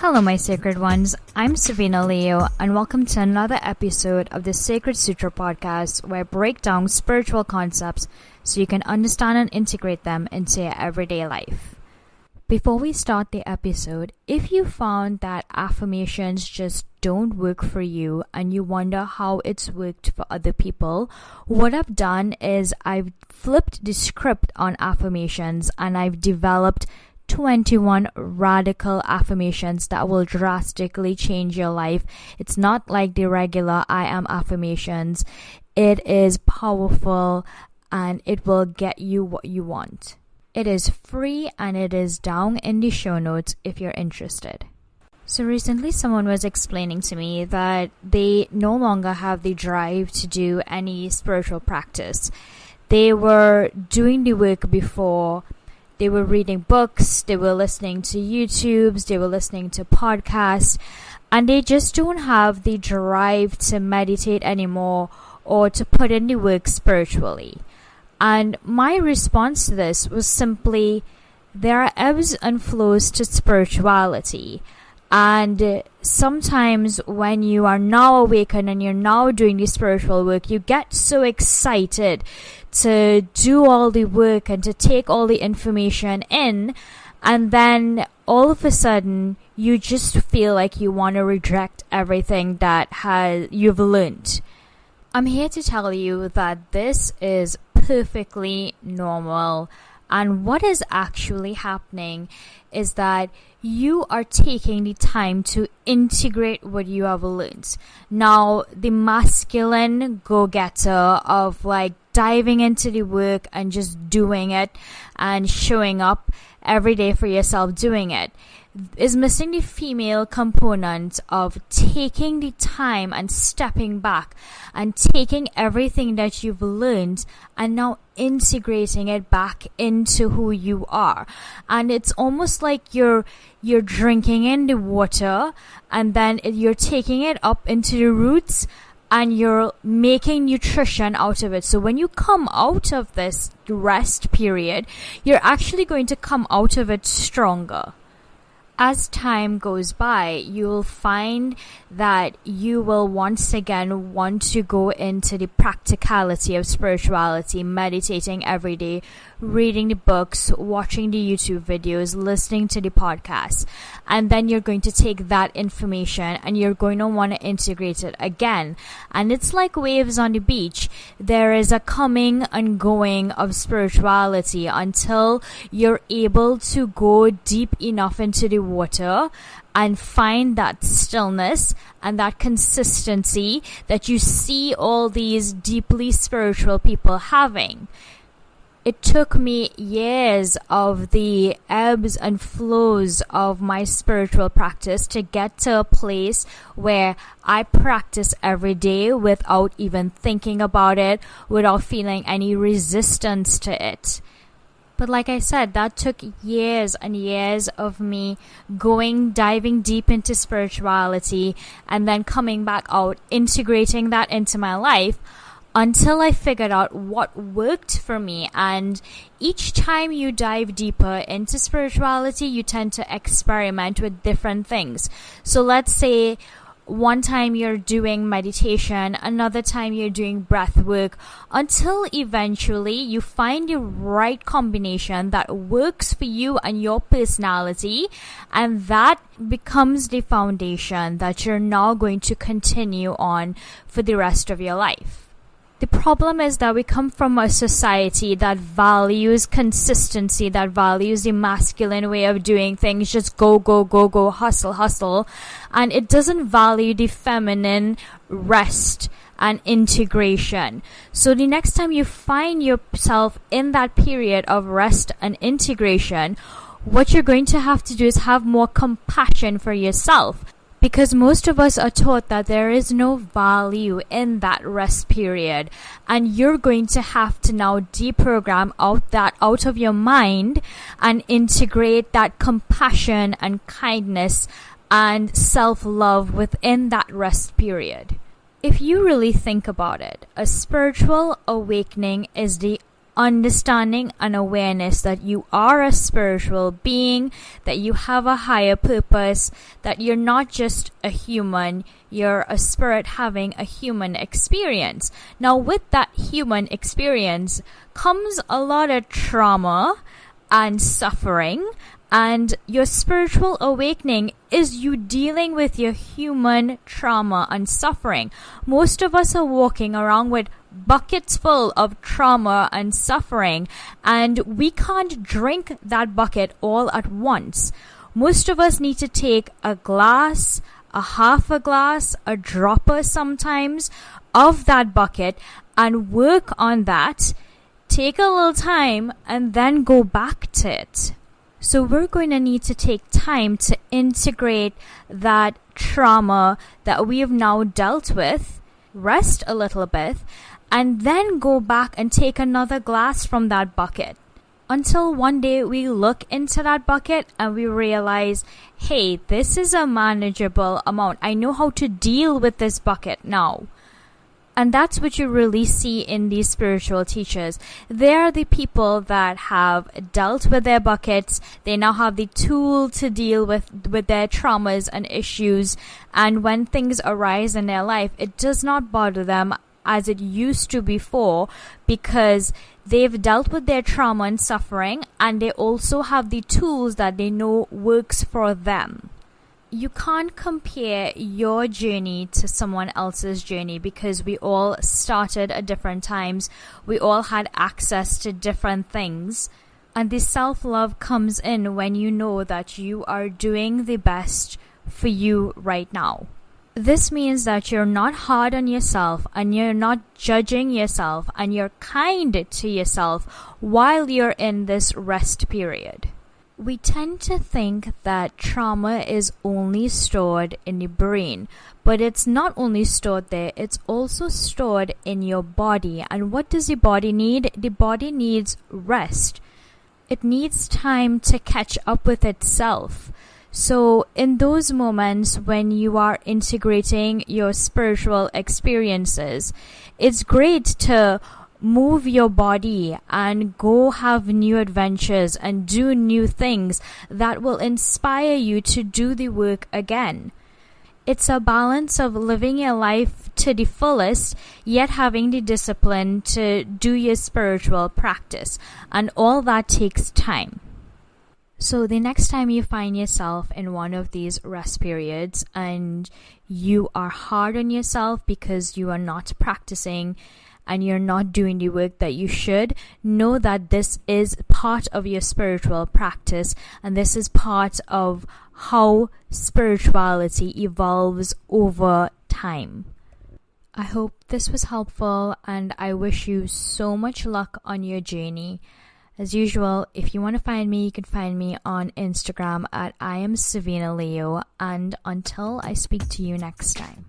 Hello, my sacred ones. I'm Savina Leo, and welcome to another episode of the Sacred Sutra podcast, where I break down spiritual concepts so you can understand and integrate them into your everyday life. Before we start the episode, if you found that affirmations just don't work for you and you wonder how it's worked for other people, what I've done is I've flipped the script on affirmations and I've developed 21 radical affirmations that will drastically change your life. It's not like the regular I am affirmations. It is powerful and it will get you what you want. It is free and it is down in the show notes if you're interested. So recently someone was explaining to me that they no longer have the drive to do any spiritual practice. They were doing the work before. They were reading books, they were listening to YouTubes, they were listening to podcasts, and they just don't have the drive to meditate anymore or to put in the work spiritually. And my response to this was simply, there are ebbs and flows to spirituality. And sometimes when you are now awakened and you're now doing the spiritual work, you get so excited to do all the work and to take all the information in, and then all of a sudden you just feel like you want to reject everything that you've learned. I'm here to tell you that this is perfectly normal. And what is actually happening is that you are taking the time to integrate what you have learned. Now, the masculine go-getter of like diving into the work and just doing it and showing up every day for yourself doing it is missing the female component of taking the time and stepping back and taking everything that you've learned and now integrating it back into who you are. And it's almost like you're drinking in the water and then you're taking it up into the roots and you're making nutrition out of it. So when you come out of this rest period, you're actually going to come out of it stronger. As time goes by, you'll find that you will once again want to go into the practicality of spirituality, meditating every day, reading the books, watching the YouTube videos, listening to the podcasts. And then you're going to take that information and you're going to want to integrate it again. And it's like waves on the beach. There is a coming and going of spirituality until you're able to go deep enough into the water and find that stillness and that consistency that you see all these deeply spiritual people having. It took me years of the ebbs and flows of my spiritual practice to get to a place where I practice every day without even thinking about it, without feeling any resistance to it. But like I said, that took years and years of me diving deep into spirituality and then coming back out, integrating that into my life until I figured out what worked for me. And each time you dive deeper into spirituality, you tend to experiment with different things. So let's say one time you're doing meditation, another time you're doing breath work, until eventually you find the right combination that works for you and your personality, and that becomes the foundation that you're now going to continue on for the rest of your life. The problem is that we come from a society that values consistency, that values the masculine way of doing things, just go, hustle, hustle. And it doesn't value the feminine rest and integration. So the next time you find yourself in that period of rest and integration, what you're going to have to do is have more compassion for yourself. Because most of us are taught that there is no value in that rest period, and you're going to have to now deprogram out of your mind and integrate that compassion and kindness and self-love within that rest period. If you really think about it, a spiritual awakening is the understanding and awareness that you are a spiritual being, that you have a higher purpose, that you're not just a human, you're a spirit having a human experience. Now, with that human experience comes a lot of trauma and suffering, and your spiritual awakening is you dealing with your human trauma and suffering. Most of us are walking around with buckets full of trauma and suffering, and we can't drink that bucket all at once. Most of us need to take a glass, a half a glass, a dropper sometimes of that bucket and work on that, take a little time, and then go back to it. So we're going to need to take time to integrate that trauma that we have now dealt with, rest a little bit, and then go back and take another glass from that bucket. Until one day we look into that bucket and we realize, hey, this is a manageable amount. I know how to deal with this bucket now. And that's what you really see in these spiritual teachers. They are the people that have dealt with their buckets. They now have the tool to deal with their traumas and issues. And when things arise in their life, it does not bother them as it used to before, because they've dealt with their trauma and suffering, and they also have the tools that they know works for them. You can't compare your journey to someone else's journey, because we all started at different times. We all had access to different things. And the self-love comes in when you know that you are doing the best for you right now. This means that you're not hard on yourself and you're not judging yourself, and you're kind to yourself while you're in this rest period. We tend to think that trauma is only stored in the brain, but it's not only stored there, it's also stored in your body. And what does the body need? The body needs rest. It needs time to catch up with itself. So in those moments when you are integrating your spiritual experiences, it's great to move your body and go have new adventures and do new things that will inspire you to do the work again. It's a balance of living your life to the fullest, yet having the discipline to do your spiritual practice, and all that takes time. So the next time you find yourself in one of these rest periods and you are hard on yourself because you are not practicing and you're not doing the work that you should, know that this is part of your spiritual practice, and this is part of how spirituality evolves over time. I hope this was helpful, and I wish you so much luck on your journey. As usual, if you want to find me, you can find me on Instagram at I am Savina Leo. And until I speak to you next time.